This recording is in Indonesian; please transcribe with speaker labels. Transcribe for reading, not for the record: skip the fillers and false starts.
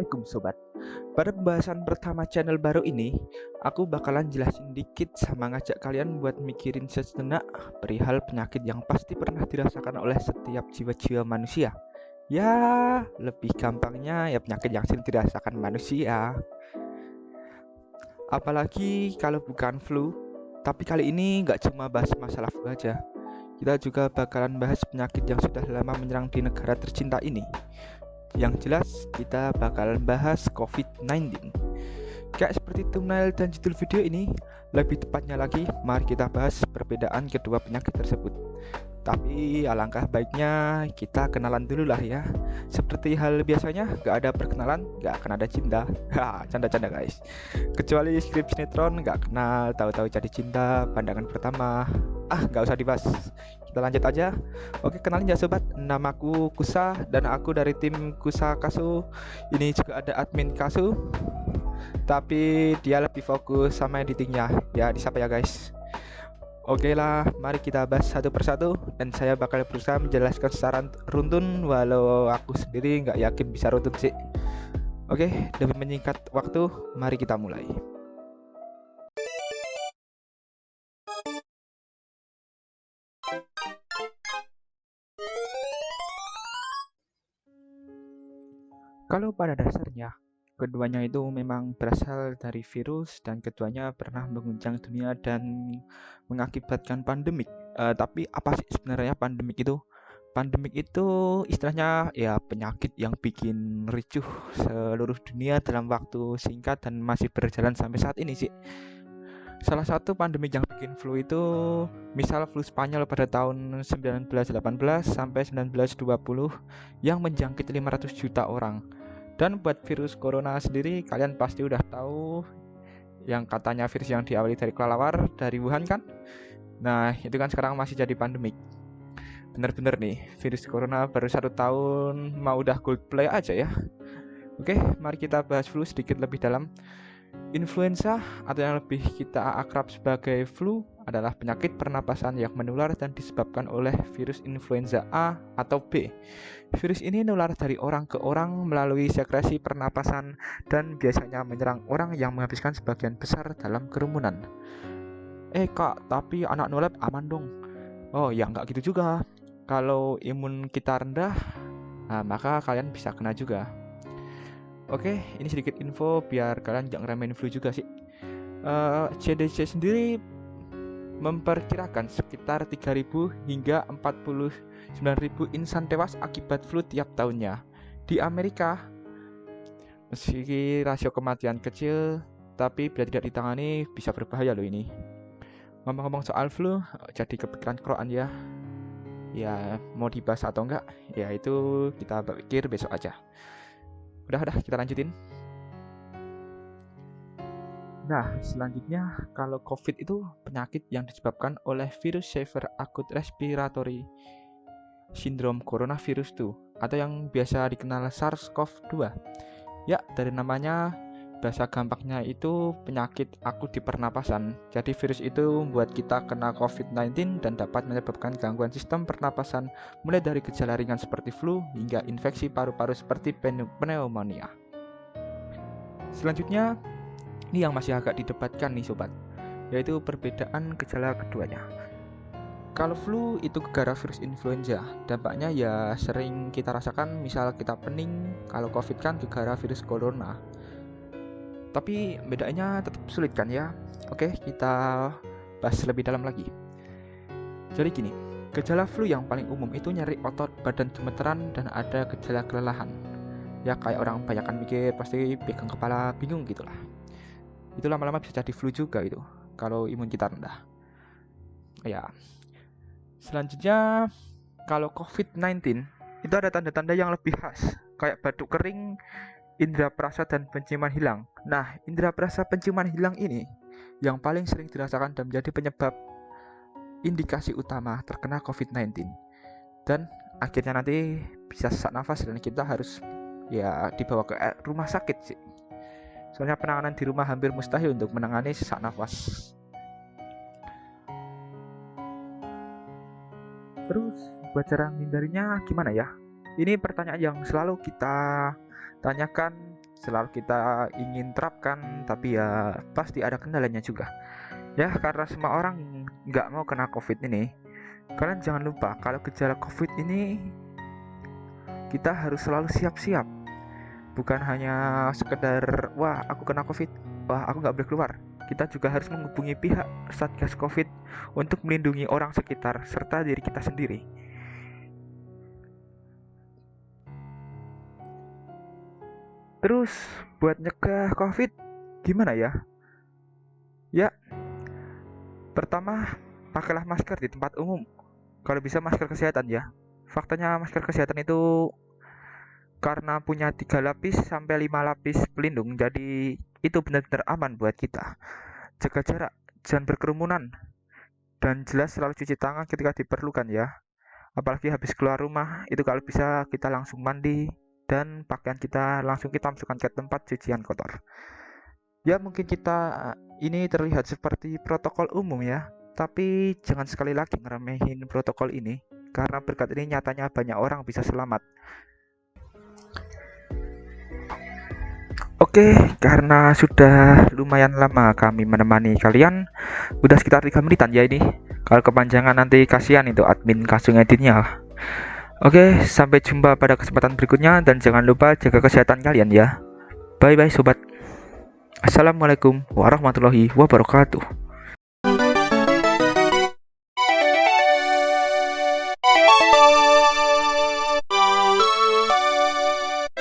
Speaker 1: Assalamualaikum sobat. Pada pembahasan pertama channel baru ini, aku bakalan jelasin dikit sama ngajak kalian buat mikirin sejenak perihal penyakit yang pasti pernah dirasakan oleh setiap jiwa-jiwa manusia. Ya, lebih gampangnya ya penyakit yang sering dirasakan manusia. Apalagi kalau bukan flu. Tapi kali ini nggak cuma bahas masalah flu aja. Kita juga bakalan bahas penyakit yang sudah lama menyerang di negara tercinta ini. Yang jelas kita bakalan bahas COVID-19. Kayak seperti thumbnail dan judul video ini, lebih tepatnya lagi mari kita bahas perbedaan kedua penyakit tersebut. Tapi alangkah baiknya kita kenalan dulu lah ya. Seperti hal biasanya, gak ada perkenalan, gak akan ada cinta. Canda-canda guys. Kecuali skrip sinetron, gak kenal, tahu-tahu jadi cinta, pandangan pertama. Gak usah dibahas. Kita lanjut aja. Oke, kenalin ya sobat. Namaku Kusa dan aku dari tim Kusa Kasu. Ini juga ada admin Kasu, tapi dia lebih fokus sama editingnya. Ya disapa ya guys. Oke lah, mari kita bahas satu persatu dan saya bakal berusaha menjelaskan secara runtun walau aku sendiri nggak yakin bisa runtun sih. Oke, demi menyingkat waktu, mari kita mulai. Kalau pada dasarnya, keduanya itu memang berasal dari virus dan keduanya pernah mengguncang dunia dan mengakibatkan pandemik. Tapi apa sih sebenarnya pandemik itu? Pandemik itu istilahnya ya penyakit yang bikin ricuh seluruh dunia dalam waktu singkat dan masih berjalan sampai saat ini sih. Salah satu pandemi yang bikin flu itu misal flu Spanyol pada tahun 1918 sampai 1920 yang menjangkit 500 juta orang. Dan buat virus corona sendiri kalian pasti udah tahu yang katanya virus yang diawali dari kelelawar dari Wuhan kan? Nah itu kan sekarang masih jadi pandemik. Bener-bener nih virus corona baru 1 tahun mau udah Coldplay aja ya. Oke, mari kita bahas flu sedikit lebih dalam. Influenza atau yang lebih kita akrab sebagai flu adalah penyakit pernapasan yang menular dan disebabkan oleh virus influenza A atau B. Virus ini menular dari orang ke orang melalui sekresi pernapasan dan biasanya menyerang orang yang menghabiskan sebagian besar dalam kerumunan. Kak, tapi anak nolep aman dong. Oh ya nggak gitu juga. Kalau imun kita rendah, maka kalian bisa kena juga. Oke, ini sedikit info biar kalian jangan remehin flu juga sih. CDC sendiri memperkirakan sekitar 3.000 hingga 49.000 insan tewas akibat flu tiap tahunnya. Di Amerika, meski rasio kematian kecil, tapi bila tidak ditangani bisa berbahaya loh ini. Ngomong-ngomong soal flu, jadi kepikiran Quran ya. Ya, mau dibahas atau enggak, ya itu kita pikir besok aja. Udah kita lanjutin. Nah, selanjutnya kalau COVID itu penyakit yang disebabkan oleh virus Severe Acute Respiratory Syndrome Coronavirus 2 atau yang biasa dikenal SARS-CoV-2. Ya, dari namanya bahasa gampangnya itu penyakit akut di pernapasan. Jadi virus itu membuat kita kena COVID-19 dan dapat menyebabkan gangguan sistem pernapasan mulai dari gejala ringan seperti flu hingga infeksi paru-paru seperti pneumonia. Selanjutnya, ini yang masih agak didebatkan nih sobat, yaitu perbedaan gejala keduanya. Kalau flu itu gegara virus influenza, dampaknya ya sering kita rasakan misal kita pening. Kalau COVID kan gegara virus corona. Tapi bedanya tetap sulit kan ya. Oke, kita bahas lebih dalam lagi. Jadi gini, gejala flu yang paling umum itu nyeri otot, badan gemeteran, dan ada gejala kelelahan. Ya kayak orang banyakan mikir pasti pegang kepala, bingung gitulah. Itu lama-lama bisa jadi flu juga itu kalau imun kita rendah. Ya. Selanjutnya kalau COVID-19 itu ada tanda-tanda yang lebih khas, kayak batuk kering, indera perasa dan penciuman hilang. Nah, indera perasa penciuman hilang ini yang paling sering dirasakan dan menjadi penyebab indikasi utama terkena COVID-19. Dan akhirnya nanti bisa sesak nafas dan kita harus ya dibawa ke rumah sakit sih. Soalnya penanganan di rumah hampir mustahil untuk menangani sesak nafas. Terus buat cara menghindarinya gimana ya? Ini pertanyaan yang selalu kita tanyakan selalu kita ingin terapkan, tapi ya pasti ada kendalanya juga. Ya, karena semua orang nggak mau kena COVID ini, kalian jangan lupa kalau gejala COVID ini kita harus selalu siap-siap. Bukan hanya sekedar, wah aku kena COVID, wah aku nggak boleh keluar. Kita juga harus menghubungi pihak Satgas COVID untuk melindungi orang sekitar serta diri kita sendiri. Terus buat nyegah COVID gimana ya? Ya, pertama pakailah masker di tempat umum. Kalau bisa masker kesehatan ya. Faktanya masker kesehatan itu karena punya 3 lapis sampai 5 lapis pelindung, jadi itu benar-benar aman buat kita. Jaga jarak, jangan berkerumunan, dan jelas selalu cuci tangan ketika diperlukan ya. Apalagi habis keluar rumah, itu kalau bisa kita langsung mandi dan pakaian kita langsung kita masukkan ke tempat cucian kotor. Ya mungkin kita ini terlihat seperti protokol umum ya, tapi jangan sekali lagi ngeremehin protokol ini, karena berkat ini nyatanya banyak orang bisa selamat. Oke, karena sudah lumayan lama kami menemani kalian, udah sekitar 3 menitan ya ini. Kalau kepanjangan nanti kasihan itu admin kasih ngeditnya. Oke, sampai jumpa pada kesempatan berikutnya dan jangan lupa jaga kesehatan kalian ya. Bye bye sobat. Assalamualaikum warahmatullahi wabarakatuh.